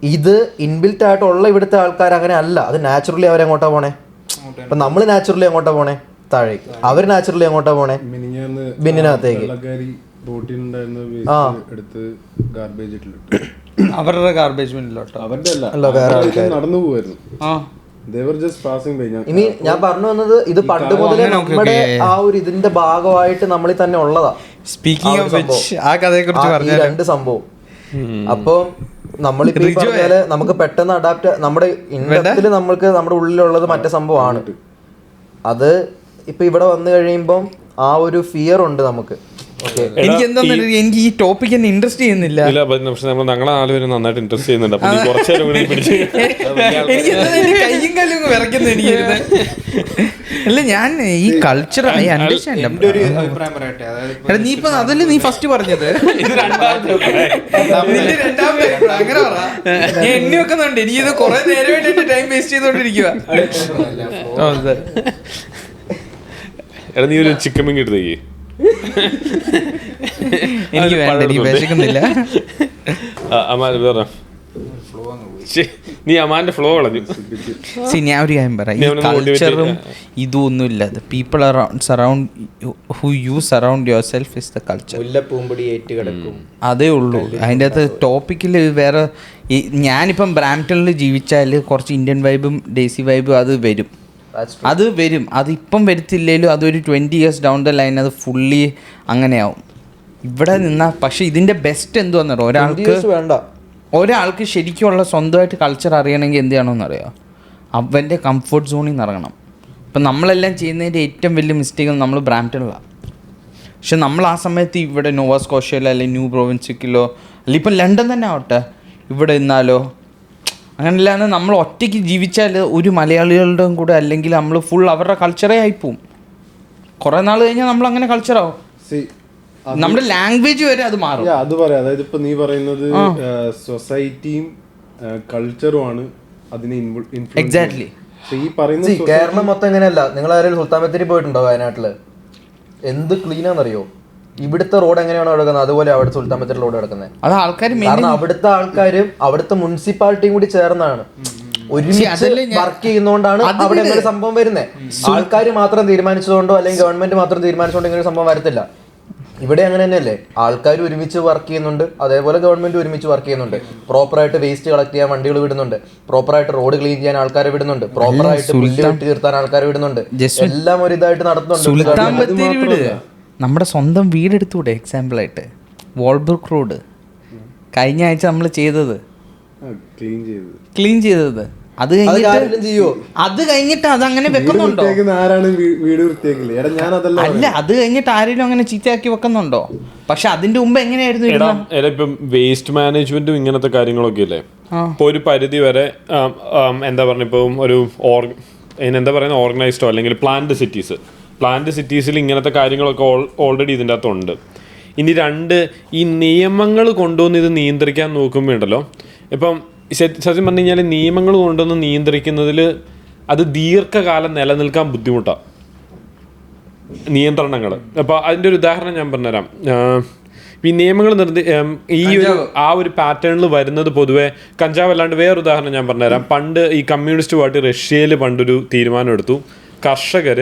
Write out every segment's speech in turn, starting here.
ഇത് ഇൻബിൽറ്റ് ആയിട്ടുള്ള ഇവിടുത്തെ ആൾക്കാർ അങ്ങനെ അല്ല. അത് നാച്ചുറലി അവരെങ്ങോട്ടാ പോണേ? ഇപ്പൊ നമ്മൾ നാച്ചുറലി എങ്ങോട്ടാ പോണേ? താഴേക്ക്. അവർ നാച്ചുറലി എങ്ങോട്ടാ പോണേ? ബിന്നിനകത്തേക്ക്. അവരുടെ ഗാർബേജ് ബിന്നിലോട്ടോ. നടന്നു പോവായിരുന്നു. ഇനി ഞാൻ പറഞ്ഞു വന്നത് ഇത് പണ്ട് മുതലേ നമ്മുടെ ആ ഒരു ഇതിന്റെ ഭാഗമായിട്ട് നമ്മളിൽ തന്നെ ഉള്ളതാ. സ്പീക്കിംഗ് ഓഫ് വിച്ച് ആ കഥയെ കുറിച്ച് പറഞ്ഞ രണ്ട് സംഭവം. അപ്പൊ നമ്മളിപ്പോ പറഞ്ഞാല് നമുക്ക് പെട്ടെന്ന് അഡാപ്റ്റ് നമ്മുടെ ഇൻഡത്തില് നമ്മൾക്ക് നമ്മുടെ ഉള്ളിലുള്ളത് മറ്റേ സംഭവമാണ്. അത് ഇപ്പൊ ഇവിടെ വന്നു കഴിയുമ്പം ആ ഒരു ഫിയർ ഉണ്ട് നമുക്ക്. എനിക്ക് എന്താ എനിക്ക് ഈ ടോപ്പിക് എന്നെ ഇൻട്രസ്റ്റ് ചെയ്യുന്നില്ല. ഞങ്ങളെ ആളുപേരും നന്നായിട്ട് ഇൻട്രസ്റ്റ് ചെയ്യുന്നുണ്ട്. കയ്യും കാലും വിറയ്ക്കുന്നു എനിക്ക്. അല്ല ഞാൻ ഈ കൾച്ചർ ഐ അണ്ടർസ്റ്റാൻഡ്. നീ ഇപ്പൊ അതല്ലേ നീ ഫസ്റ്റ് പറഞ്ഞത്? അങ്ങനെ പറ. ഞാൻ എണ്ണി വെക്കുന്നുണ്ട്. എനിക്കിത് കുറെ നേരമായിട്ട് ടൈം വേസ്റ്റ് ചെയ്തോണ്ടിരിക്കുക. നീ ഒരു ചിക്കൻ മിങ് എടുത്തേക്ക്. എനിക്ക് വേണ്ട, എനിക്ക് വിശക്കുന്നില്ല. നീ അമാന്റെ ഫ്ലോ കളഞ്ഞു. ഞാൻ ഒരു കാര്യം പറയാം, ഈ കൾച്ചറും ഇതൊന്നുമില്ല. People who you surround your self is the culture. അതേ ഉള്ളൂ. അതിൻ്റെ അകത്ത് ടോപ്പിക്കിൽ വേറെ ഞാനിപ്പം ബ്രാംപ്ടണിൽ ജീവിച്ചാൽ കുറച്ച് ഇന്ത്യൻ വൈബും ഡേസി വൈബും അത് വരും. അതിപ്പം വരത്തില്ലേലും അതൊരു 20 years ഡൗൺ ദ ലൈൻ അത് ഫുള്ളി അങ്ങനെയാവും ഇവിടെ നിന്നാൽ. പക്ഷെ ഇതിൻ്റെ ബെസ്റ്റ് എന്തുവാന്ന് ഒരാൾക്ക് ശരിക്കുള്ള സ്വന്തമായിട്ട് കൾച്ചർ അറിയണമെങ്കിൽ എന്ത് ചെയ്യണമെന്നറിയാം? അവൻ്റെ കംഫർട്ട് സോണിൽ നിന്ന് ഇറങ്ങണം. ഇപ്പം നമ്മളെല്ലാം ചെയ്യുന്നതിൻ്റെ ഏറ്റവും വലിയ മിസ്റ്റേക്ക് നമ്മൾ ബ്രാംപ്ടണിലാണ്. പക്ഷെ നമ്മൾ ആ സമയത്ത് ഇവിടെ നോവാ സ്കോഷ്യയിലോ അല്ലെങ്കിൽ ന്യൂ പ്രൊവിൻസിക്കിലോ അല്ലെങ്കിൽ ഇപ്പം ലണ്ടൻ തന്നെ ആവട്ടെ ഇവിടെ നിന്നാലോ അങ്ങനെയല്ലാന്ന് നമ്മൾ ഒറ്റയ്ക്ക് ജീവിച്ചാൽ ഒരു മലയാളികളുടെ കൂടെ അല്ലെങ്കിൽ നമ്മൾ ഫുൾ അവരുടെ കൾച്ചറേ ആയിപ്പോവും. കുറേ നാൾ കഴിഞ്ഞാൽ നമ്മൾ അങ്ങനെ കൾച്ചറാവും. നമ്മുടെ ലാംഗ്വേജ് വരെ അത് മാറും. അത് പറയാം. അതായത് ഇപ്പൊ നീ പറയുന്നത് സൊസൈറ്റിയും കൾച്ചറുമാണ് അതിനെ എക്സാക്ട്ലി. ഈ പറയുന്നത് കേരളം മൊത്തം എങ്ങനെയല്ല. നിങ്ങൾ ആരെങ്കിലും സുൽത്താൻ ബത്തേരി പോയിട്ടുണ്ടോ? വയനാട്ടില് എന്ത് ക്ലീനാന്നറിയോ? ഇവിടുത്തെ റോഡ് എങ്ങനെയാണോ കിടക്കുന്നത് അതുപോലെ അവിടെ സുൽത്താൻ ബത്തേരി റോഡ് കിടക്കുന്നത്. അത് ആൾക്കാർ കാരണം അവിടുത്തെ ആൾക്കാരും അവിടുത്തെ മുനിസിപ്പാലിറ്റിയും കൂടി ചേർന്നാണ് ഒരുമിച്ച് വർക്ക് ചെയ്യുന്നതുകൊണ്ടാണ് അവിടെ ഇങ്ങനെ സംഭവം വരുന്നത്. ആൾക്കാർ മാത്രം തീരുമാനിച്ചതുകൊണ്ടോ അല്ലെങ്കിൽ ഗവൺമെന്റ് മാത്രം തീരുമാനിച്ചുകൊണ്ടോ ഇങ്ങനെ സംഭവം വരത്തില്ല. ഇവിടെ അങ്ങനെ തന്നെയല്ലേ? ആൾക്കാർ ഒരുമിച്ച് വർക്ക് ചെയ്യുന്നുണ്ട്, അതേപോലെ ഗവൺമെന്റ് ഒരുമിച്ച് വർക്ക് ചെയ്യുന്നുണ്ട്. പ്രോപ്പറായിട്ട് വേസ്റ്റ് കളക്ട് ചെയ്യാൻ വണ്ടികൾ വിടുന്നുണ്ട്, പ്രോപ്പറായിട്ട് റോഡ് ക്ലീൻ ചെയ്യാൻ ആൾക്കാരെ വിടുന്നുണ്ട്, പ്രോപ്പറായിട്ട് പുല്ല് വെട്ടി തീർത്താൻ ആൾക്കാരെ വിടുന്നുണ്ട്. എല്ലാം ഒരു ഇതായിട്ട് നടത്തുന്നുണ്ട്. നമ്മുടെ സ്വന്തം വീടെടുത്തൂടെ? എക്സാമ്പിളായിട്ട് വോൾബ്രൂക്ക് റോഡ് കഴിഞ്ഞ ആഴ്ച നമ്മൾ ചെയ്തത് ക്ലീൻ ചെയ്തത് അത് കഴിഞ്ഞിട്ട് അതങ്ങനെ വെക്കുന്നുണ്ടോ? അല്ല, അത് കഴിഞ്ഞിട്ട് ആരെങ്കിലും അങ്ങനെ ചീത്തയാക്കി വെക്കുന്നുണ്ടോ? പക്ഷെ അതിന്റെ മുമ്പ് എങ്ങനെയായിരുന്നു? ഇപ്പം വേസ്റ്റ് മാനേജ്മെന്റും ഇങ്ങനത്തെ കാര്യങ്ങളൊക്കെ അല്ലേ. ഇപ്പൊ ഒരു പരിധി വരെ എന്താ പറയുക, ഇപ്പം ഒരു എന്താ പറയുന്ന ഓർഗനൈസ്ഡോ അല്ലെങ്കിൽ പ്ലാന്റ് സിറ്റീസിൽ ഇങ്ങനത്തെ കാര്യങ്ങളൊക്കെ ഓൾറെഡി ഇതിൻ്റെ അകത്തുണ്ട്. ഇനി ഈ നിയമങ്ങൾ കൊണ്ടുവന്ന് ഇത് നിയന്ത്രിക്കാൻ നോക്കുമ്പോൾ ഉണ്ടല്ലോ, ഇപ്പം സത്യം പറഞ്ഞു കഴിഞ്ഞാൽ നിയമങ്ങൾ കൊണ്ടുവന്ന് നിയന്ത്രിക്കുന്നതിൽ അത് ദീർഘകാലം നിലനിൽക്കാൻ ബുദ്ധിമുട്ടാണ്, നിയന്ത്രണങ്ങൾ. അപ്പോൾ അതിൻ്റെ ഒരു ഉദാഹരണം ഞാൻ പറഞ്ഞുതരാം. ഈ നിയമങ്ങൾ ആ ഒരു പാറ്റേണിൽ വരുന്നത് പൊതുവെ കഞ്ചാവ് അല്ലാണ്ട് വേറൊരു ഉദാഹരണം ഞാൻ പറഞ്ഞുതരാം. പണ്ട് ഈ കമ്മ്യൂണിസ്റ്റ് പാർട്ടി റഷ്യയിൽ പണ്ടൊരു തീരുമാനം എടുത്തു. കർഷകർ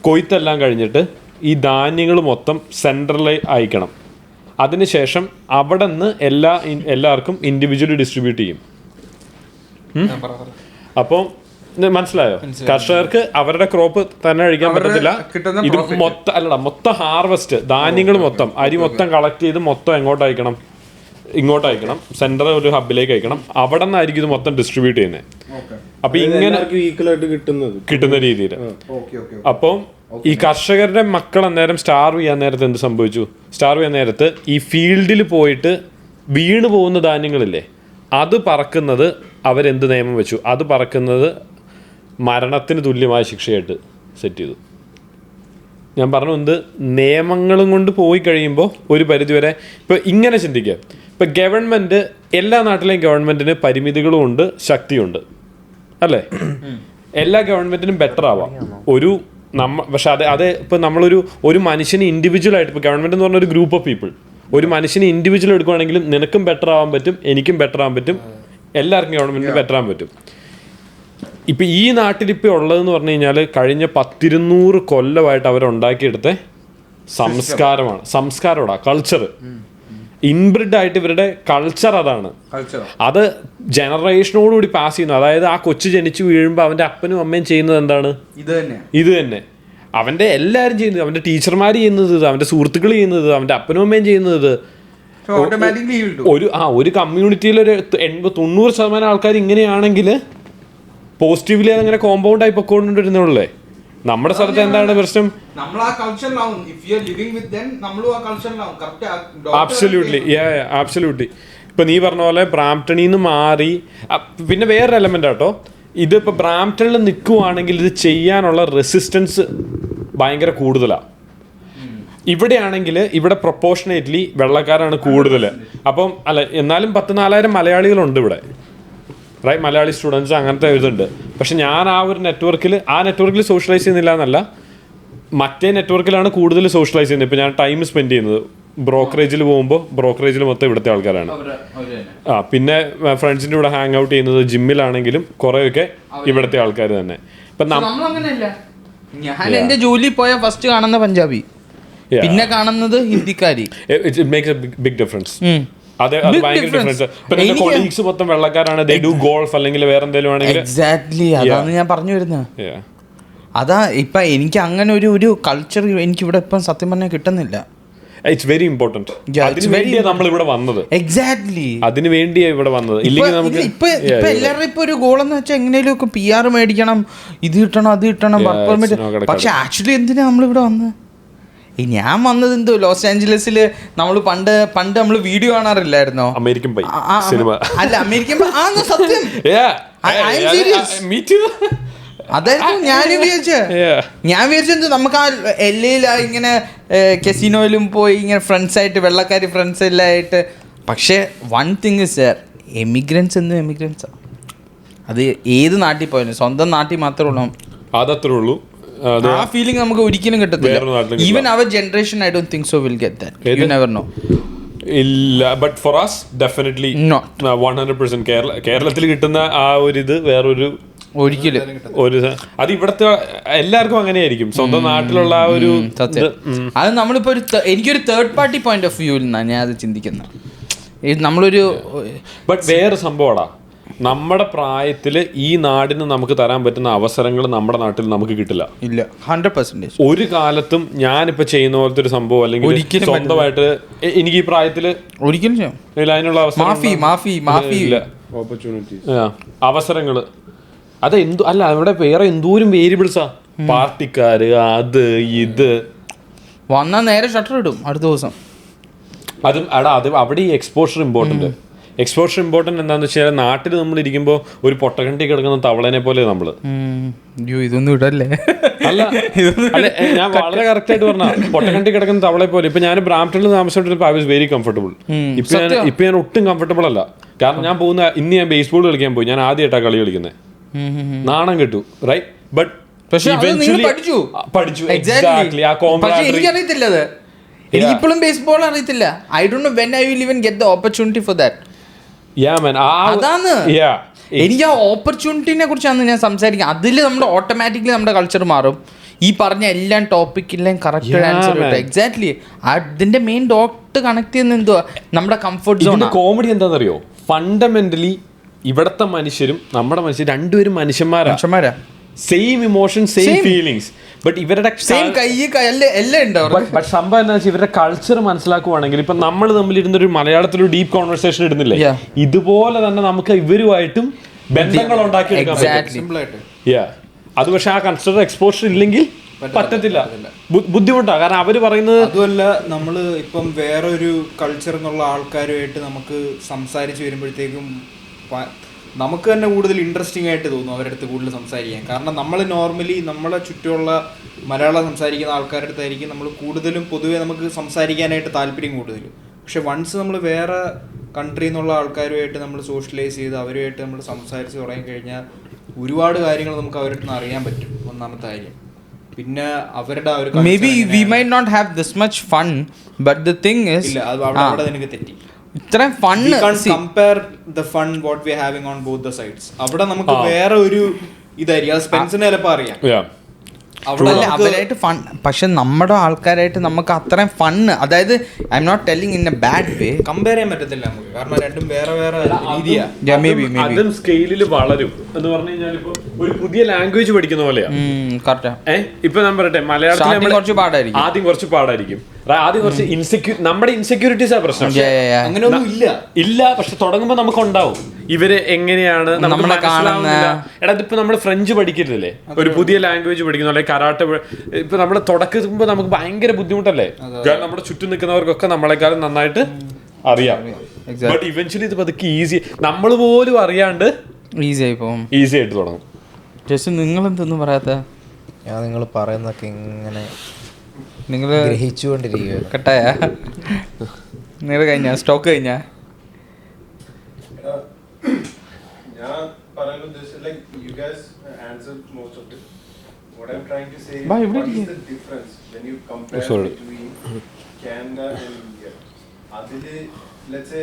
കൊയ്ത്തെല്ലാം കഴിഞ്ഞിട്ട് ഈ ധാന്യങ്ങൾ മൊത്തം സെൻട്രലിൽ അയക്കണം. അതിനുശേഷം അവിടെ നിന്ന് എല്ലാവർക്കും ഇൻഡിവിജ്വലി ഡിസ്ട്രിബ്യൂട്ട് ചെയ്യും. അപ്പോൾ മനസ്സിലായോ? കർഷകർക്ക് അവരുടെ ക്രോപ്പ് തന്നെ കഴിക്കാൻ പറ്റത്തില്ല. ഇത് മൊത്തം ഹാർവെസ്റ്റ് ധാന്യങ്ങൾ മൊത്തം അരി മൊത്തം കളക്ട് ചെയ്ത് മൊത്തം ഇങ്ങോട്ട് അയക്കണം. സെൻട്രൽ ഒരു ഹബിലേക്ക് അയക്കണം. അവിടെ നിന്നായിരിക്കും ഇത് മൊത്തം ഡിസ്ട്രിബ്യൂട്ട് ചെയ്യുന്നത്. അപ്പൊ ഇങ്ങനെ കിട്ടുന്ന രീതിയിൽ. അപ്പം ഈ കർഷകരുടെ മക്കൾ അന്നേരം സ്റ്റാർവ് ചെയ്യാൻ നേരത്ത് എന്ത് സംഭവിച്ചു? സ്റ്റാർവ് ചെയ്യാൻ നേരത്ത് ഈ ഫീൽഡിൽ പോയിട്ട് വീണ് പോകുന്ന ധാന്യങ്ങളില്ലേ, അത് പറക്കുന്നത് അവരെന്ത് നിയമം വെച്ചു? അത് പറക്കുന്നത് മരണത്തിന് തുല്യമായ ശിക്ഷയായിട്ട് സെറ്റ് ചെയ്തു. ഞാൻ പറഞ്ഞു, എന്ത് നിയമങ്ങളും കൊണ്ട് പോയി കഴിയുമ്പോൾ ഒരു പരിധിവരെ ഇപ്പോൾ ഇങ്ങനെ ചിന്തിക്കുക. ഇപ്പം ഗവൺമെൻറ്, എല്ലാ നാട്ടിലെയും ഗവൺമെൻറ്റിന് പരിമിതികളും ഉണ്ട്, ശക്തിയുണ്ട്, അല്ലേ? എല്ലാ ഗവൺമെൻറ്റിനും ബെറ്റർ ആവാം പക്ഷെ അത് ഇപ്പം ഒരു മനുഷ്യന് ഇൻഡിവിജ്വലായിട്ട്, ഇപ്പോൾ ഗവൺമെൻറ് എന്ന് പറഞ്ഞ ഒരു ഗ്രൂപ്പ് ഓഫ് പീപ്പിൾ, ഒരു മനുഷ്യന് ഇൻഡിവിജ്വൽ എടുക്കുകയാണെങ്കിലും നിനക്കും ബെറ്റർ ആവാൻ പറ്റും, എനിക്കും ബെറ്റർ ആവാൻ പറ്റും, എല്ലാവർക്കും ഗവൺമെന്റിന് പറ്റാൻ പറ്റും. ഇപ്പം ഈ നാട്ടിലിപ്പോൾ ഉള്ളതെന്ന് പറഞ്ഞു കഴിഞ്ഞാൽ കഴിഞ്ഞ 100-200 കൊല്ലമായിട്ട് അവരുണ്ടാക്കിയെടുത്ത സംസ്കാരമാണ് കൾച്ചർ. ഇൻബ്രിഡ് ആയിട്ട് ഇവരുടെ കൾച്ചർ അതാണ്. അത് ജനറേഷനോടുകൂടി പാസ് ചെയ്യുന്നു. അതായത് ആ കൊച്ചു ജനിച്ചു വീഴുമ്പോൾ അവൻ്റെ അപ്പനും അമ്മയും ചെയ്യുന്നത് എന്താണ്? ഇത് തന്നെ. അവൻ്റെ എല്ലാവരും ചെയ്യുന്നത്, അവൻ്റെ ടീച്ചർമാർ ചെയ്യുന്നത്, അവൻ്റെ സുഹൃത്തുക്കൾ ചെയ്യുന്നത്, അവൻ്റെ അപ്പനും അമ്മയും ചെയ്യുന്നത്. ഒരു കമ്മ്യൂണിറ്റിയിൽ ഒരു 80-90% ആൾക്കാർ ഇങ്ങനെയാണെങ്കിൽ പോസിറ്റീവ്ലി അതങ്ങനെ കോമ്പൗണ്ട് ആയി പൊക്കോണ്ടിരുന്നുള്ളേ. നമ്മുടെ സ്ഥലത്ത് എന്താണ് പ്രശ്നം? ആബ്സല്യൂട്ട്ലി. ഇപ്പൊ നീ പറഞ്ഞ പോലെ ബ്രാംപ്ടണിൽ നിന്ന് മാറി പിന്നെ വേറൊരു എലമെന്റ് ആട്ടോ, ഇതിപ്പോ ബ്രാംപ്ടണിൽ നിൽക്കുവാണെങ്കിൽ ഇത് ചെയ്യാനുള്ള റെസിസ്റ്റൻസ് ഭയങ്കര കൂടുതലാണ്. ഇവിടെയാണെങ്കിൽ ഇവിടെ പ്രൊപ്പോർഷനേറ്റ്ലി വെള്ളക്കാരാണ് കൂടുതൽ. അപ്പം എന്നാലും 10,000-4,000 മലയാളികളുണ്ട് ഇവിടെ, റൈറ്റ്? മലയാളി സ്റ്റുഡൻസ് അങ്ങനത്തെ ഇതുണ്ട്. പക്ഷെ ഞാൻ ആ നെറ്റ്വർക്കിൽ സോഷ്യലൈസ് ചെയ്യുന്നില്ല എന്നല്ല, മറ്റേ നെറ്റ്വർക്കിലാണ് കൂടുതൽ സോഷ്യലൈസ് ചെയ്യുന്നത്. ഇപ്പം ഞാൻ ടൈം സ്പെൻഡ് ചെയ്യുന്നത് ബ്രോക്കറേജിൽ പോകുമ്പോൾ ബ്രോക്കറേജിൽ മൊത്തം ഇവിടുത്തെ ആൾക്കാരാണ്. പിന്നെ ഫ്രണ്ട്സിൻ്റെ കൂടെ ഹാങ് ഔട്ട് ചെയ്യുന്നത് ജിമ്മിലാണെങ്കിലും കുറേയൊക്കെ ഇവിടുത്തെ ആൾക്കാർ തന്നെ. ഇപ്പം ഞാൻ എന്റെ ജോലി പോയ ഫസ്റ്റ് കാണുന്ന പഞ്ചാബി, പിന്നെ കാണുന്നത് ഹിന്ദിക്കാരി. It makes a big difference. അത് ഭയങ്കര ഡിഫറൻസ്. പിന്നെ കൊളീഗ്സ് മൊത്തം വെള്ളക്കാരാണ്, ദേ ഡു ഗോൾഫ് അല്ലെങ്കിൽ വേറെ എന്തെങ്കിലും ആണെങ്കിൽ. എക്സാക്ട്ലി, അതാണ് ഞാൻ പറഞ്ഞു വരുന്നത്. അതാ ഇപ്പൊ എനിക്ക് അങ്ങനെ ഒരു കൾച്ചർ എനിക്ക് ഇവിടെ ഇപ്പം സത്യം പറഞ്ഞാൽ കിട്ടുന്നില്ല. It's very important. അതിന് വേണ്ടിയാണ് നമ്മൾ ഇവിടെ വന്നത്. എക്സാക്ട്ലി, അതിന് വേണ്ടിയാണ് ഇവിടെ വന്നത്. ഇല്ലെങ്കിൽ നമുക്ക് ഇപ്പൊ എല്ലാവരും ഇപ്പൊ ഒരു ഗോൾ എന്ന് വെച്ചാൽ എങ്ങനെയും ഒക്കെ PR മേടിക്കണം, ഇത് കിട്ടണം, അത് കിട്ടണം, വർക്ക് പെർമിറ്റ്. പക്ഷെ ആക്ച്വലി എന്തിനാ നമ്മളിവിടെ വന്നത്? ഞാൻ വന്നത് എന്തോ ലോസ് ആഞ്ചലസില് നമ്മൾ പണ്ട് നമ്മൾ വീഡിയോ കാണാറില്ലായിരുന്നോ? അമേരിക്കൻ പൈ സിനിമ. അല്ല, അമേരിക്കൻ സത്യം. അതായിരുന്നു ഞാൻ വിചാരിച്ചത്. നമുക്ക് ആ LA ഇങ്ങനെ കസിനോയിലും പോയി ഇങ്ങനെ ഫ്രണ്ട്സായിട്ട്, വെള്ളക്കാർ ഫ്രണ്ട്സ് എല്ലാം ആയിട്ട്. പക്ഷേ വൺ തിങ് ഇസ് എമിഗ്രൻസ് എന്നും എമിഗ്രൻസാണ്. അത് ഏത് നാട്ടിൽ പോയാലും സ്വന്തം നാട്ടിൽ മാത്രമേ ഉള്ളൂ. അതത്രേ ഉള്ളൂ. ആ ഫീലിംഗ് നമുക്ക് ഒരിക്കലും കിട്ടത്തില്ല. ഈവൻ അവർ generation I don't think so will get that. You never know. ഇല്ല, ബട്ട് ഫോർ us ഡെഫിനറ്റ്ലി 100%. കേരളത്തിൽ കിട്ടുന്ന ആ ഒരു ഇത് വേറൊരു ഒരിക്കലും അത് ഇവിടുത്തെ എല്ലാവർക്കും അങ്ങനെയായിരിക്കും. സ്വന്തം നാട്ടിലുള്ള ആ ഒരു അത് നമ്മളിപ്പോ എനിക്കൊരു തേർഡ് പാർട്ടി പോയിന്റ് ഓഫ് വ്യൂവിൽ നിന്നാണ് ഞാൻ അത് ചിന്തിക്കുന്നത്. നമ്മളൊരു ബട്ട് വേറെ സംഭവമാടാ, നമ്മുടെ പ്രായത്തിൽ ഈ നാടിന് നമുക്ക് തരാൻ പറ്റുന്ന അവസരങ്ങൾ നമ്മുടെ നാട്ടിൽ നമുക്ക് കിട്ടില്ല. ഇല്ല, 100%. ഒരു കാലത്തും ഞാനിപ്പോ ചെയ്യുന്ന പോലത്തെ ഒരു സംഭവം അല്ലെങ്കിൽ സ്വന്തമായിട്ട് എനിക്ക് ഈ പ്രായത്തിൽ ഒരിക്കലും അതിനുള്ള അവസരങ്ങൾ അല്ല അവിടെ വേറെ എന്തോരം വേരിയബിൾസാ. പാർട്ടിക്കാര്, അത് ഇത് വന്നാ നേരെ ഷട്ടർ ഇടും അടുത്ത ദിവസം. അതും അത് അവിടെ ഈ എക്സ്പോഷർ ഇമ്പോർട്ടന്റ്. എന്താണെന്ന് വെച്ചാൽ നാട്ടിൽ നമ്മൾ ഇരിക്കുമ്പോൾ ഒരു പൊട്ടക്കണ്ടി കിടക്കുന്ന തവളനെ പോലെ നമ്മള് ഇതൊന്നും ഇടല്ലേ. അല്ല ഞാൻ വളരെ കറക്റ്റ് ആയിട്ട് പറഞ്ഞ പൊട്ടക്കണ്ടി കിടക്കുന്ന തവളെ പോലെ. ഇപ്പൊ ഞാൻ ബ്രാംപ്ടണിൽ താമസിച്ചിട്ട് ഐ വാസ് വെരി കംഫർട്ടബിൾ. ഇപ്പൊ ഞാൻ ഒട്ടും കംഫർട്ടബിൾ അല്ല. കാരണം ഞാൻ ഇന്ന് ഞാൻ ബേസ്ബോൾ കളിക്കാൻ പോയി. ഞാൻ ആദ്യമായിട്ടാണ് കളി കളിക്കുന്നത്. നാണം കിട്ടു, റൈറ്റ്? ബട്ട് പഠിച്ചു. എക്സാക്ട്ലി. ആ എനിക്കറിയത്തില്ല, അത് എനിക്കിപ്പോഴും ബേസ്ബോൾ അറിയത്തില്ല. I don't know when I will even get the opportunity for that. അതാണ് എനിക്ക് ആ ഓപ്പർച്യൂണിറ്റിനെ കുറിച്ചാണ് ഞാൻ സംസാരിക്കുന്നത്. അതിൽ നമ്മുടെ ഓട്ടോമാറ്റിക്കലി നമ്മുടെ കൾച്ചർ മാറും. ഈ പറഞ്ഞ എല്ലാം ടോപ്പിക്കെല്ലാം കറക്റ്റ് ആൻസർ കിട്ടും. എക്സാക്ട്ലി. അതിന്റെ മെയിൻ ഡോട്ട് കണക്ട് ചെയ്യുന്ന എന്തുവാ നമ്മുടെ കംഫർട്ട് സോൺ. കോമഡി എന്താണെന്നറിയോ? ഫണ്ടമെന്റലി ഇവിടത്തെ മനുഷ്യരും നമ്മുടെ മനുഷ്യരും രണ്ടുപേരും മനുഷ്യന്മാരാ. Same emotion, same feelings. But ഇവരുടെ സംഭവം എന്താ വെച്ചാൽ ഇവരുടെ കൾച്ചർ മനസ്സിലാക്കുവാണെങ്കിൽ ഇപ്പൊ നമ്മൾ തമ്മിൽ ഇരുന്നൊരു മലയാളത്തിലൊരു ഡീപ്പ് കോൺവെർസേഷൻ ഇടുന്നില്ലേ, ഇതുപോലെ തന്നെ നമുക്ക് ഇവരുമായിട്ടും ബന്ധങ്ങൾ ഉണ്ടാക്കിയെടുക്കാൻ പറ്റും. അത് പക്ഷെ ആ കൾച്ചർ എക്സ്പോഷർ ഇല്ലെങ്കിൽ പറ്റത്തില്ല, ബുദ്ധിമുട്ടാണ്. കാരണം അവര് പറയുന്നത് അതുമല്ല, നമ്മൾ ഇപ്പം വേറൊരു കൾച്ചർ എന്നുള്ള ആൾക്കാരുമായിട്ട് നമുക്ക് സംസാരിച്ച് വരുമ്പോഴത്തേക്കും നമുക്ക് തന്നെ കൂടുതൽ ഇൻട്രസ്റ്റിംഗ് ആയിട്ട് തോന്നും അവരുടെ അടുത്ത് കൂടുതൽ സംസാരിക്കാൻ. കാരണം നമ്മൾ നോർമലി നമ്മളെ ചുറ്റുമുള്ള മലയാളം സംസാരിക്കുന്ന ആൾക്കാരുടെ അടുത്തായിരിക്കും നമ്മൾ കൂടുതലും പൊതുവെ നമുക്ക് സംസാരിക്കാനായിട്ട് താല്പര്യം കൂടുതൽ. പക്ഷെ വൺസ് നമ്മൾ വേറെ കൺട്രിയിൽ നിന്നുള്ള ആൾക്കാരുമായിട്ട് നമ്മൾ സോഷ്യലൈസ് ചെയ്ത് അവരുമായിട്ട് നമ്മൾ സംസാരിച്ച് തുടങ്ങി കഴിഞ്ഞാൽ ഒരുപാട് കാര്യങ്ങൾ നമുക്ക് അവരുടെ നിന്ന് അറിയാൻ പറ്റും. ഒന്നാമത്തെ കാര്യം. പിന്നെ അവരുടെ maybe we might not have this much fun, but the thing is അവിടെ നിനക്ക് തെറ്റി. ഇത്രയും fun compare the fun what we having on both the sides. അവിടെ നമുക്ക് വേറെ ഒരു ഇതായിരിക്കും. അത് സ്പെൻസിന് ചിലപ്പോൾ അറിയാം അവരായിട്ട് ഫൺ. പക്ഷെ നമ്മുടെ ആൾക്കാരായിട്ട് നമുക്ക് അത്രയും ഫണ്ണ്, അതായത് I'm not telling in a bad way, compare ചെയ്യാൻ പറ്റത്തില്ല നമുക്ക്. കാരണം രണ്ടും വേറെ വേറെ രീതിയാ. അതും സ്കെയിലിൽ വളരും എന്ന് പറഞ്ഞു കഴിഞ്ഞാൽ ഇപ്പൊ ഒരു പുതിയ ലാംഗ്വേജ് പഠിക്കുന്ന പോലെയാ. ഇപ്പൊ ഞാൻ പറയട്ടെ, മലയാളത്തിൽ കുറച്ച് പാടായിരിക്കും, ആദ്യം കുറച്ച് പാടായിരിക്കും, ആദ്യം കുറച്ച് നമ്മുടെ ഇൻസെക്യൂരിറ്റീസ് ആ പ്രശ്നം. അങ്ങനെയൊന്നും ഇല്ല പക്ഷെ തുടങ്ങുമ്പോ നമുക്ക് ഉണ്ടാവും ഇവര് എങ്ങനെയാണ് നമ്മളെ കാണുന്നില്ല. എടാ ഇതിപ്പോ നമ്മള് ഫ്രഞ്ച് പഠിക്കരുതല്ലേ, ഒരു പുതിയ ലാംഗ്വേജ് പഠിക്കുന്നു, അല്ലെങ്കിൽ കരാട്ടെ. ഇപ്പൊ നമ്മള് തുടക്കുമ്പോ നമുക്ക് ഭയങ്കര ബുദ്ധിമുട്ടല്ലേ, നമ്മുടെ ചുറ്റും നിൽക്കുന്നവർക്കൊക്കെ നമ്മളെക്കാളും നന്നായിട്ട് അറിയാം. ബട്ട് ഇവൻച്വലി ഇത് പതുക്കെ ഈസി, നമ്മൾ പോലും അറിയാണ്ട് ഈസി ആയി പോകും, ഈസി ആയിട്ട് തുടങ്ങും. ജസ്റ്റ് നിങ്ങൾ എന്തൊന്നും പറയാത്ത, ഞാൻ നിങ്ങൾ പറയുന്നൊക്കെ ഇങ്ങനെ നിങ്ങൾ ഗ്രഹിച്ചുകൊണ്ടിരിക്കുക. കട്ടായ നിങ്ങൾ കഴിഞ്ഞ സ്റ്റോക്ക് കഴിഞ്ഞ ഞാൻ പറയാൻ ഉദ്ദേശിച്ചത് like you guys answered most of it. What I am trying to say what is the difference when you compare between Canada and India. അതില് ലെറ്റ്സ് സേ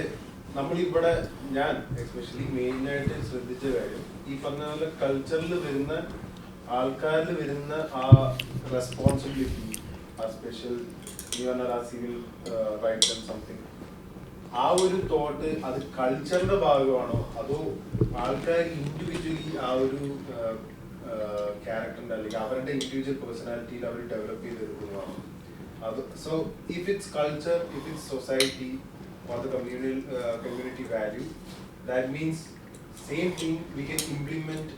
നമ്മളിവിടെ ഞാൻ എസ്പെഷ്യലി മെയിനായിട്ട് ശ്രദ്ധിച്ച കാര്യം ഈ പറഞ്ഞ പോലെ കൾച്ചറിൽ വരുന്ന ആൾക്കാരിൽ വരുന്ന ആ റെസ്പോൺസിബിലിറ്റി, ആ special civil rights and something, ആ ഒരു തോട്ട് അത് കൾച്ചറിന്റെ ഭാഗമാണോ അതോ ആൾക്കാർ ഇൻഡിവിജ്വലി ആ ഒരു ക്യാരക്ടറിന്റെ അല്ലെങ്കിൽ അവരുടെ ഇൻഡിവിജ്വൽ പേഴ്സണാലിറ്റിയിൽ അവർ ഡെവലപ്പ് ചെയ്തെടുക്കുന്നതാണോ അത്? So if it's culture, if it's society or the community value, that means same thing we can implement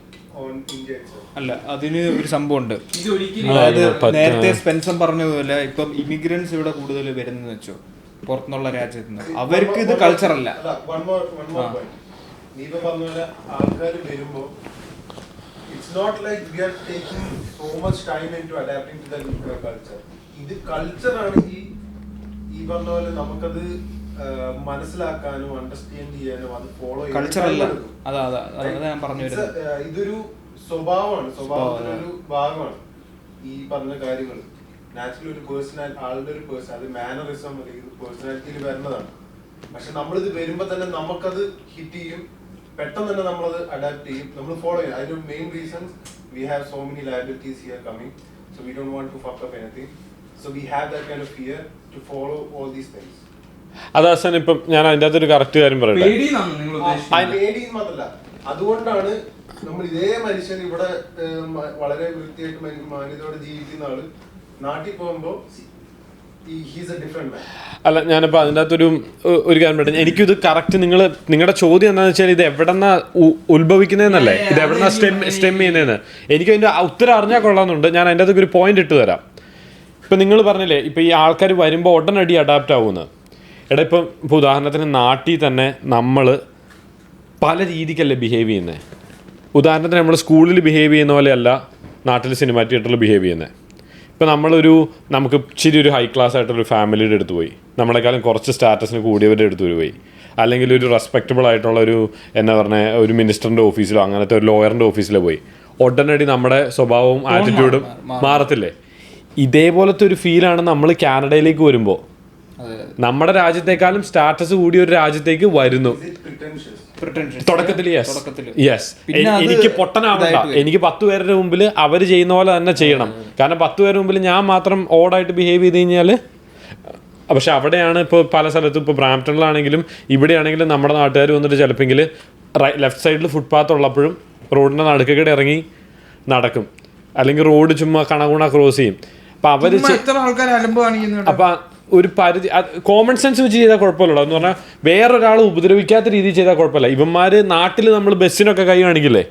on India itself. അല്ല, അതിന് ഒരു സംഭവം ഉണ്ട്. അതായത് നേരത്തെ സ്പെൻസർ പറഞ്ഞതുപോലെ ഇപ്പം ഇമിഗ്രൻസ് ഇവിടെ കൂടുതൽ വരുന്നെന്ന് വെച്ചോ, പുറത്തുനിന്നുള്ള രാജ്യത്ത് നിന്ന്, അവർക്ക് ഇത് കൾച്ചർ അല്ല. One more point. നീ ഇപ്പൊ പറഞ്ഞ പോലെ ആൾക്കാർ വരുമ്പോ it's not like we are taking so much time into adapting to the culture. ഇത് കൾച്ചർ ആണെങ്കിൽ ഈ പറഞ്ഞ പോലെ നമുക്കത് മനസ്സിലാക്കാനും അണ്ടർസ്റ്റാൻഡ് ചെയ്യാനും അത് ഫോളോ ചെയ്യാനും ഇതൊരു സ്വഭാവത്തിന്റെ ഒരു ഭാഗമാണ്. ഈ പറഞ്ഞ കാര്യങ്ങൾ നാച്ചുറൽ ഒരു ആളുടെ ഒരു പേഴ്സൺ, അത് മാനറിസം അല്ലെങ്കിൽ പേഴ്സണാലിറ്റിയിൽ വരുന്നതാണ്. പക്ഷെ നമ്മളിത് വരുമ്പോ തന്നെ നമുക്കത് ഹിറ്റ് ചെയ്യും, പെട്ടെന്ന് തന്നെ നമ്മളത് അഡാപ്റ്റ് ചെയ്യും, നമ്മൾ ഫോളോ ചെയ്യും. അതിന്റെ main reasons we have so many liabilities here coming, so we don't want to fuck up anything, so we have that kind of fear to follow all these things. അതാ ഇപ്പം ഞാൻ അതിന്റെ അകത്തൊരു correct കാര്യം പറയട്ടെ. മാത്രല്ല, അതുകൊണ്ടാണ് നമ്മൾ ഇതേ മനുഷ്യൻ ഇവിടെ വളരെ വൃത്തിയായിട്ട് മാന്യതയോടെ ജീവിക്കുന്ന ആള് നാട്ടിൽ പോകുമ്പോ അല്ല, ഞാനിപ്പോ അതിൻ്റെ അകത്തൊരു കാര്യം പറയട്ടെ. എനിക്കിത് കറക്റ്റ് നിങ്ങളുടെ ചോദ്യം എന്താണെന്ന് വെച്ചാൽ ഇത് എവിടെന്നാ ഉത്ഭവിക്കുന്നതെന്നല്ലേ, ഇത് എവിടെന്നാ സ്റ്റെം ചെയ്യുന്നതെന്ന് എനിക്ക് അതിന്റെ ഉത്തരം അറിഞ്ഞാൽ കൊള്ളാമെന്നുണ്ട്. ഞാൻ അതിൻ്റെ അകത്തൊക്കെ ഒരു പോയിന്റ് ഇട്ട് തരാം. ഇപ്പൊ നിങ്ങൾ പറഞ്ഞില്ലേ ഇപ്പൊ ഈ ആൾക്കാർ വരുമ്പോൾ ഉടനടി അഡാപ്റ്റ് ആവുമെന്ന്. എടാ ഇപ്പം ഉദാഹരണത്തിന് നാട്ടിൽ തന്നെ നമ്മൾ പല രീതിക്കല്ലേ ബിഹേവ് ചെയ്യുന്നത്. ഉദാഹരണത്തിന് നമ്മൾ സ്കൂളിൽ ബിഹേവ് ചെയ്യുന്ന പോലെയല്ല നാട്ടിൽ സിനിമ തിയേറ്ററിൽ ബിഹേവ് ചെയ്യുന്നത്. ഇപ്പോൾ നമുക്ക് ഇച്ചിരി ഒരു ഹൈ ക്ലാസ് ആയിട്ടുള്ളൊരു ഫാമിലിയുടെ അടുത്ത് പോയി, നമ്മളെക്കാളും കുറച്ച് സ്റ്റാറ്റസിന് കൂടിയവരുടെ അടുത്ത് പോയി, അല്ലെങ്കിൽ ഒരു റെസ്പെക്റ്റബിൾ ആയിട്ടുള്ള ഒരു മിനിസ്റ്ററിൻ്റെ ഓഫീസിലോ അങ്ങനത്തെ ഒരു ലോയറിൻ്റെ ഓഫീസിലോ പോയി, ഉടനടി നമ്മുടെ സ്വഭാവവും ആറ്റിറ്റ്യൂഡും മാറത്തില്ലേ? ഇതേപോലത്തെ ഒരു ഫീലാണ് നമ്മൾ കാനഡയിലേക്ക് വരുമ്പോൾ. നമ്മുടെ രാജ്യത്തെക്കാളും സ്റ്റാറ്റസ് കൂടിയ ഒരു രാജ്യത്തേക്ക് വരുന്നു തുടക്കത്തിൽ. യെസ്, എനിക്ക് പൊട്ടനാവണ്ട, എനിക്ക് 10 പേരുടെ മുമ്പിൽ അവർ ചെയ്യുന്ന പോലെ തന്നെ ചെയ്യണം. കാരണം 10 പേരുടെ മുമ്പിൽ ഞാൻ മാത്രം ഓടായിട്ട് ബിഹേവ് ചെയ്ത് കഴിഞ്ഞാൽ, പക്ഷെ അവിടെയാണ് ഇപ്പോൾ പല സ്ഥലത്തും, ഇപ്പോൾ ബ്രാംപ്ടണിലാണെങ്കിലും ഇവിടെയാണെങ്കിലും നമ്മുടെ നാട്ടുകാർ വന്നിട്ട് ചിലപ്പോൾ ലെഫ്റ്റ് സൈഡിൽ ഫുട്പാത്ത് ഉള്ളപ്പോഴും റോഡിൻ്റെ നടുക്കടെ ഇറങ്ങി നടക്കും, അല്ലെങ്കിൽ റോഡ് ചുമ്മാ കണകുണ ക്രോസ് ചെയ്യും. അപ്പം അവർ അപ്പം ഒരു പരിധി കോമൺ സെൻസ് വെച്ച് ചെയ്താൽ കുഴപ്പമില്ലല്ലോ എന്ന് പറഞ്ഞാൽ വേറൊരാൾ ഉപദ്രവിക്കാത്ത രീതിയിൽ ചെയ്താൽ കുഴപ്പമില്ല. ഇവന്മാർ നാട്ടിൽ നമ്മൾ ബസ്സിനൊക്കെ കൈ കാണിക്കില്ലേ,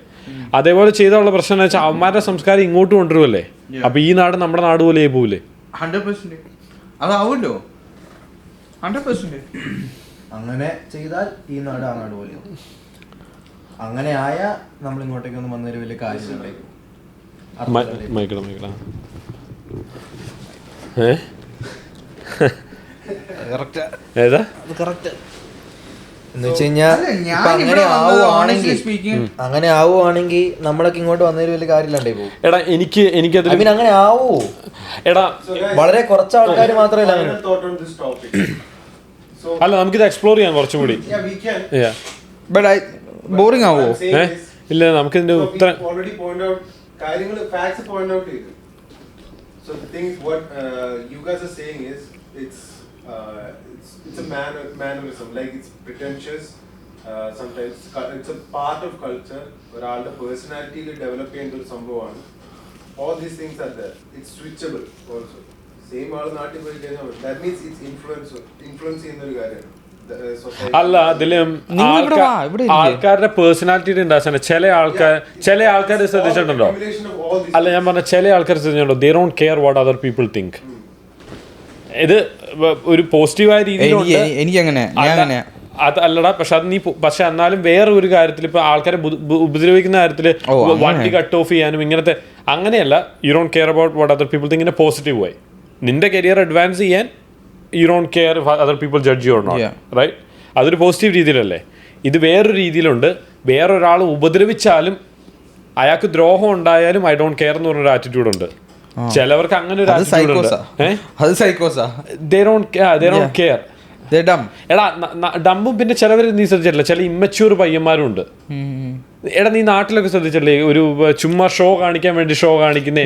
അതേപോലെ ചെയ്താലുള്ള പ്രശ്നം എന്ന് വെച്ചാൽ അവന്മാരുടെ സംസ്കാരം ഇങ്ങോട്ട് കൊണ്ടുവരുമല്ലേ. അപ്പൊ ഈ നാട് നമ്മുടെ നാട് പോലെ പോവില്ലേ? 100% അതാവുമല്ലോ. 100% അങ്ങനെ ചെയ്താൽ ഈ നാട് ആ നാട് പോലെ. അങ്ങനെ ആയാൽ നമ്മൾ ഇങ്ങോട്ടേക്കൊന്നും വന്നൊരു വലിയ കാര്യമില്ല. അങ്ങനെ ആവുകയാണെങ്കിൽ നമ്മളൊക്കെ ഇങ്ങോട്ട് വന്നതിൽ വലിയ കാര്യമില്ലാണ്ടേ പോകും. എടാ എനിക്കത് അങ്ങനെ ആവോ? എടാ വളരെ കുറച്ച് ആൾക്കാർ മാത്രമല്ല. അല്ല നമുക്കിത് എക്സ്പ്ലോർ ചെയ്യാം കുറച്ചും കൂടി. Yeah, we can. ബോറിംഗ് ആവോ? What I'm saying is, ഇല്ല നമുക്കിതിന്റെ so we ഉത്തരം already point out കാര്യങ്ങൾ facts point out ചെയ്തു. So the thing is what you guys are saying is it's a mannerism, like it's pretentious. Sometimes it's a part of culture. ഒരാളുടെ പേഴ്സണാലിറ്റിയിൽ develop ചെയ്യേണ്ട ഒരു സംഭവമാണ്. All these things are there. It's switchable also. Same ആൾ നാട്ടിൽ പോയി കഴിഞ്ഞാൽ that means it's influence ചെയ്യുന്ന ഒരു കാര്യമാണ്. അല്ല അതിലും ആൾക്കാരുടെ പേഴ്സണാലിറ്റി ഉണ്ടാകുന്ന ചില ആൾക്കാർ ശ്രദ്ധിച്ചിട്ടുണ്ടോ? അല്ല ഞാൻ പറഞ്ഞ ചില ആൾക്കാർ ശ്രദ്ധിച്ചിട്ടുണ്ടോ? They don't care what other people think. ഇത് ഒരു പോസിറ്റീവായ രീതിയിലുണ്ട്. എനിക്കങ്ങനെ അത് അല്ലടാ, പക്ഷെ എന്നാലും വേറെ ഒരു കാര്യത്തിൽ ഇപ്പൊ ആൾക്കാരെ ഉപദ്രവിക്കുന്ന കാര്യത്തിൽ വണ്ടി കട്ട് ഓഫ് ചെയ്യാനും ഇങ്ങനത്തെ അങ്ങനെയല്ല. You don't care about what other people think in a positive way. നിന്റെ കരിയർ അഡ്വാൻസ് ചെയ്യാൻ you don't care other people judge you or not, right? അതൊരു പോസിറ്റീവ് രീതിയിലല്ലേ. ഇത് വേറൊരു രീതിയിലുണ്ട്. വേറൊരാൾ ഉപദ്രവിച്ചാലും അയാൾക്ക് ദ്രോഹം ഉണ്ടായാലും ഐ ഡോണ്ട് കെയർ എന്ന് പറഞ്ഞൊരു ആറ്റിറ്റ്യൂഡ് ഉണ്ട്. ചിലവർക്ക് അങ്ങനെ ഒരു ആറ്റിറ്റ്യൂഡ് ഉണ്ട്. They don't care. എടാ ഡമ്പും പിന്നെ ചിലവർ നീ ശ്രദ്ധിച്ചിട്ടില്ല, ചില ഇമ്മച്യൂർ പയ്യന്മാരും ഉണ്ട്. എടാ നീ നാട്ടിലൊക്കെ ശ്രദ്ധിച്ചില്ലേ, ഒരു ചുമ്മാ ഷോ കാണിക്കാൻ വേണ്ടി ഷോ കാണിക്കുന്നേ,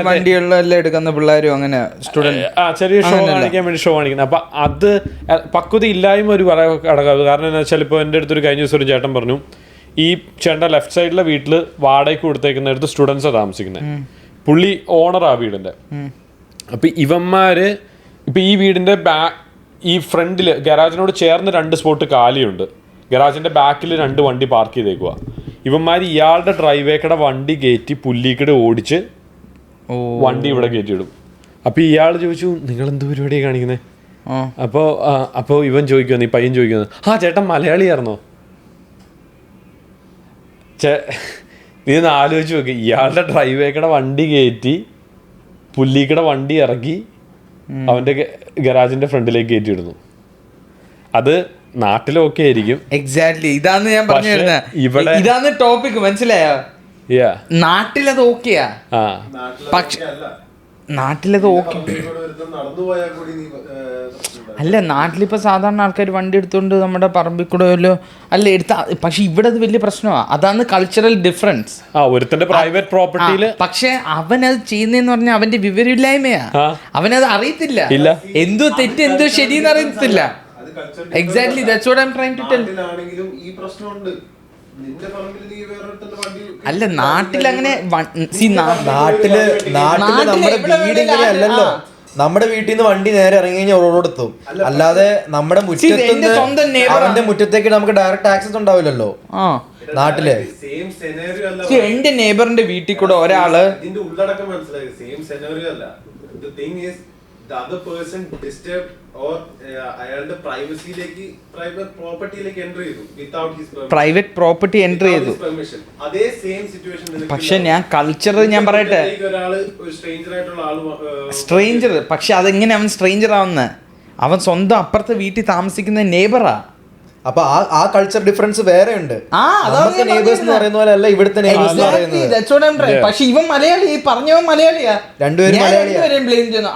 വണ്ടികളിലെല്ലാം എടുക്കുന്ന പിള്ളേരും അങ്ങനെ ചെറിയ ഷോ കാണിക്കാൻ വേണ്ടി ഷോ കാണിക്കുന്നത്. അപ്പൊ അത് പക്വത ഇല്ലായ്മ ഒരു ഘടകം. കാരണം എന്താ വെച്ചാൽ ഇപ്പോൾ എൻ്റെ അടുത്തൊരു കഴിഞ്ഞ ദിവസം ഒരു ചേട്ടൻ പറഞ്ഞു, ഈ ചേട്ടൻ്റെ ലെഫ്റ്റ് സൈഡിലെ വീട്ടിൽ വാടകയ്ക്ക് കൊടുത്തേക്കുന്നിടത്ത് സ്റ്റുഡൻസാണ് താമസിക്കുന്നത്. പുള്ളി ഓണറാ വീടിൻ്റെ. അപ്പൊ ഇവന്മാര് ഇപ്പൊ ഈ വീടിന്റെ ഈ ഫ്രണ്ടിൽ ഗരാജിനോട് ചേർന്ന് 2 സ്പോട്ട് കാലിയുണ്ട്. ഗരാജിന്റെ ബാക്കിൽ 2 വണ്ടി പാർക്ക് ചെയ്തേക്കുക. ഇവന്മാർ ഇയാളുടെ ഡ്രൈവേക്കടെ വണ്ടി കയറ്റി പുല്ലിക്കടെ ഓടിച്ച് വണ്ടി ഇവിടെ കയറ്റിയിടും. അപ്പൊ ഇയാൾ ചോദിച്ചു, നിങ്ങൾ എന്ത് പരിപാടിയാണ് കാണിക്കുന്നത്? അപ്പോൾ ഇവൻ ചോദിക്കുന്നു, ഈ പയ്യൻ ചോദിക്കുന്നത്, ആ ചേട്ടൻ മലയാളിയായിരുന്നോ? നീ ഒന്ന് ആലോചിച്ച് നോക്കി, ഇയാളുടെ ഡ്രൈവേക്കടെ വണ്ടി കയറ്റി പുല്ലിക്കടെ വണ്ടി ഇറക്കി അവന്റെ ഗരാജിന്റെ ഫ്രണ്ടിലേക്ക് കയറ്റിയിടുന്നു. അത് നാട്ടിലൊക്കെ ആയിരിക്കും. എക്സാക്ട്ലി ഇതാണ് ഞാൻ പറഞ്ഞിരുന്നത്. ഇതാണ് ടോപ്പിക്, മനസ്സിലായോ? നാട്ടിലത് ഓക്കെയാ, പക്ഷെ നാട്ടിലത് ഓക്കെ അല്ല. നാട്ടിലിപ്പോൾ സാധാരണ ആൾക്കാർ വണ്ടി എടുത്തുകൊണ്ട് നമ്മുടെ പറമ്പിൽ കൂടെ അല്ല എടുത്ത, പക്ഷെ ഇവിടെ അത് വലിയ പ്രശ്നമാണ്. അതാണ് കൾച്ചറൽ ഡിഫറൻസ്. പ്രൈവറ്റ് പ്രോപ്പർട്ടിയിൽ പക്ഷെ അവനത് ചെയ്യുന്നതെന്ന് പറഞ്ഞാൽ അവന്റെ വിവരമില്ലായ്മയാ. അവനത് അറിയത്തില്ല, എന്തോ തെറ്റ് എന്തോ ശരിയെന്ന് അറിയത്തില്ല. Exactly that's what I am trying to tell. അല്ല നാട്ടിൽ അങ്ങനെ നാട്ടില് നമ്മുടെ വീട് ഇങ്ങനെ അല്ലല്ലോ. നമ്മുടെ വീട്ടിൽ നിന്ന് വണ്ടി നേരെ ഇറങ്ങി കഴിഞ്ഞാൽ റോഡെത്തും. അല്ലാതെ നമ്മുടെ മുറ്റത്ത് അവന്റെ മുറ്റത്തേക്ക് നമുക്ക് ഡയറക്റ്റ് ആക്സസ് ഉണ്ടാവില്ലല്ലോ നാട്ടില്. എന്റെ നെയ്ബറിന്റെ വീട്ടിൽ കൂടെ ഒരാള് ഉള്ളടക്കം മനസ്സിലായി. സെയിം സെനറിയോ അല്ല. The thing is the other person disturbed or അയാളുടെ പ്രൈവസിയിലേക്ക് പ്രൈവറ്റ് പ്രോപ്പർട്ടിയിലേക്ക് എൻ്റർ ചെയ്തു without his permission. Private property enter ചെയ്തു. അതേ സെയിം സിറ്റുവേഷൻ. പക്ഷെ ഞാൻ കൾച്ചർ ഞാൻ പറയട്ടെ, ഒരാള് ഒരു സ്ട്രേഞ്ചർ ആയിട്ടുള്ള ആള് സ്ട്രേഞ്ചർ, പക്ഷെ അതെങ്ങനെ അവൻ സ്ട്രേഞ്ചർ ആവുന്ന? അവൻ സ്വന്തം അപ്പുറത്തെ വീട്ടിൽ താമസിക്കുന്ന നെയ്ബറാ. അപ്പൊ ആ കൾച്ചർ ഡിഫറൻസ് വേറെ ഉണ്ട്. നെയ്ബേഴ്സ് എന്ന് പറയുന്ന പോലെ അല്ല ഇവിടുത്തെ നെയ്ബേഴ്സ് എന്ന് പറയുന്നത്. പക്ഷെ ഇവൻ മലയാളി, പറഞ്ഞവൻ മലയാളിയാ, രണ്ടുപേരും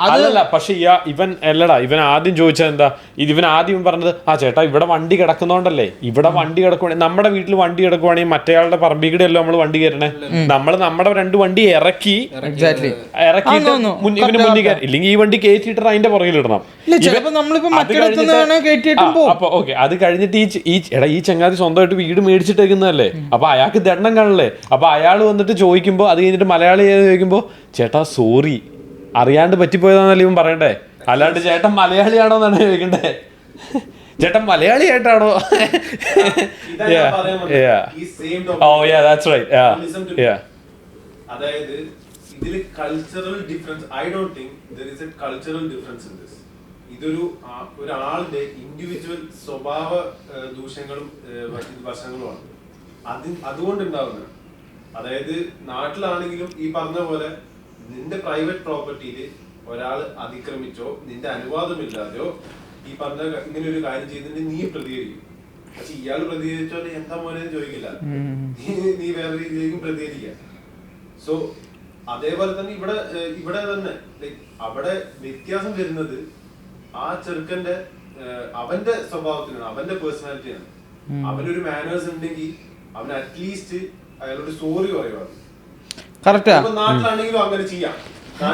അതല്ല. പക്ഷെ ഇവൻ അല്ലടാ, ഇവൻ ആദ്യം ചോദിച്ചത് എന്താ? ഇവൻ ആദ്യം പറഞ്ഞത്, ആ ചേട്ടാ ഇവിടെ വണ്ടി കിടക്കുന്നോണ്ടല്ലേ, ഇവിടെ വണ്ടി കിടക്കുവാണെങ്കിൽ നമ്മുടെ വീട്ടിൽ വണ്ടി കിടക്കുവാണെങ്കിൽ മറ്റേയാളുടെ പറമ്പിക്കടെയല്ലോ നമ്മൾ വണ്ടി കയറണേ. നമ്മൾ നമ്മുടെ 2 വണ്ടി ഇറക്കിയിട്ട് ഇവന് മുന്നിൽ കയറി, ഇല്ലെങ്കിൽ ഈ വണ്ടി കയറ്റിയിട്ട് അതിന്റെ പുറകിലിടണം. അപ്പൊ ഓക്കെ, അത് കഴിഞ്ഞിട്ട് ഈ ചങ്ങാതി സ്വന്തമായിട്ട് വീട് മേടിച്ചിട്ടേക്കുന്നതല്ലേ. അപ്പൊ അയാൾക്ക് ദണ്ണം കാണില്ലേ. അപ്പൊ അയാൾ വന്നിട്ട് ചോദിക്കുമ്പോ, അത് കഴിഞ്ഞിട്ട് മലയാളി ചോദിക്കുമ്പോ, ചേട്ടാ സോറി അറിയാണ്ട് പറ്റിപ്പോയതാന്നല്ലേ ഇവൻ പറയണ്ടേ. അല്ലാണ്ട് ചേട്ടൻ മലയാളിയാണോ എന്നാണ് ചോദിക്കണ്ടേ. ചേട്ടൻ മലയാളിയായിട്ടാണോ? അതായത് ഇതില് cultural difference, I don't think there is A cultural difference in this. ഇതൊരു ഒരാളുടെ ഇൻഡിവിജ്വൽ സ്വഭാവ ദൂഷ്യങ്ങളും വശങ്ങളുമാണ് അതുകൊണ്ടുണ്ടാവുന്നത്. അതായത് നാട്ടിലാണെങ്കിലും ഈ പറഞ്ഞ പോലെ നിന്റെ പ്രൈവറ്റ് പ്രോപ്പർട്ടിയിൽ ഒരാൾ അതിക്രമിച്ചോ നിന്റെ അനുവാദമില്ലാതെയോ ഈ പറഞ്ഞ ഇങ്ങനെ ഒരു കാര്യം ചെയ്തിട്ടുണ്ടെങ്കിൽ നീ പ്രതികരിക്കും. പക്ഷെ ഇയാൾ പ്രതികരിച്ചോ എന്താ മോനെ ചോദിക്കില്ല, നീ വേറെ രീതിയിലേക്കും പ്രതികരിക്കുക. സോ അതേപോലെ തന്നെ ഇവിടെ തന്നെ അവിടെ വ്യത്യാസം വരുന്നത് ആ ചെറുക്കന്റെ അവന്റെ സ്വഭാവത്തിനാണ്, അവന്റെ പേഴ്സണാലിറ്റിയാണ്. അവനൊരു മാനേഴ്സ് ഉണ്ടെങ്കിൽ അവൻ അറ്റ്ലീസ്റ്റ് അയാളോട് സോറി പറയുവാണ്. കറക്റ്റാ. നാട്ടിലാണെങ്കിലും അങ്ങനെ ചെയ്യാം.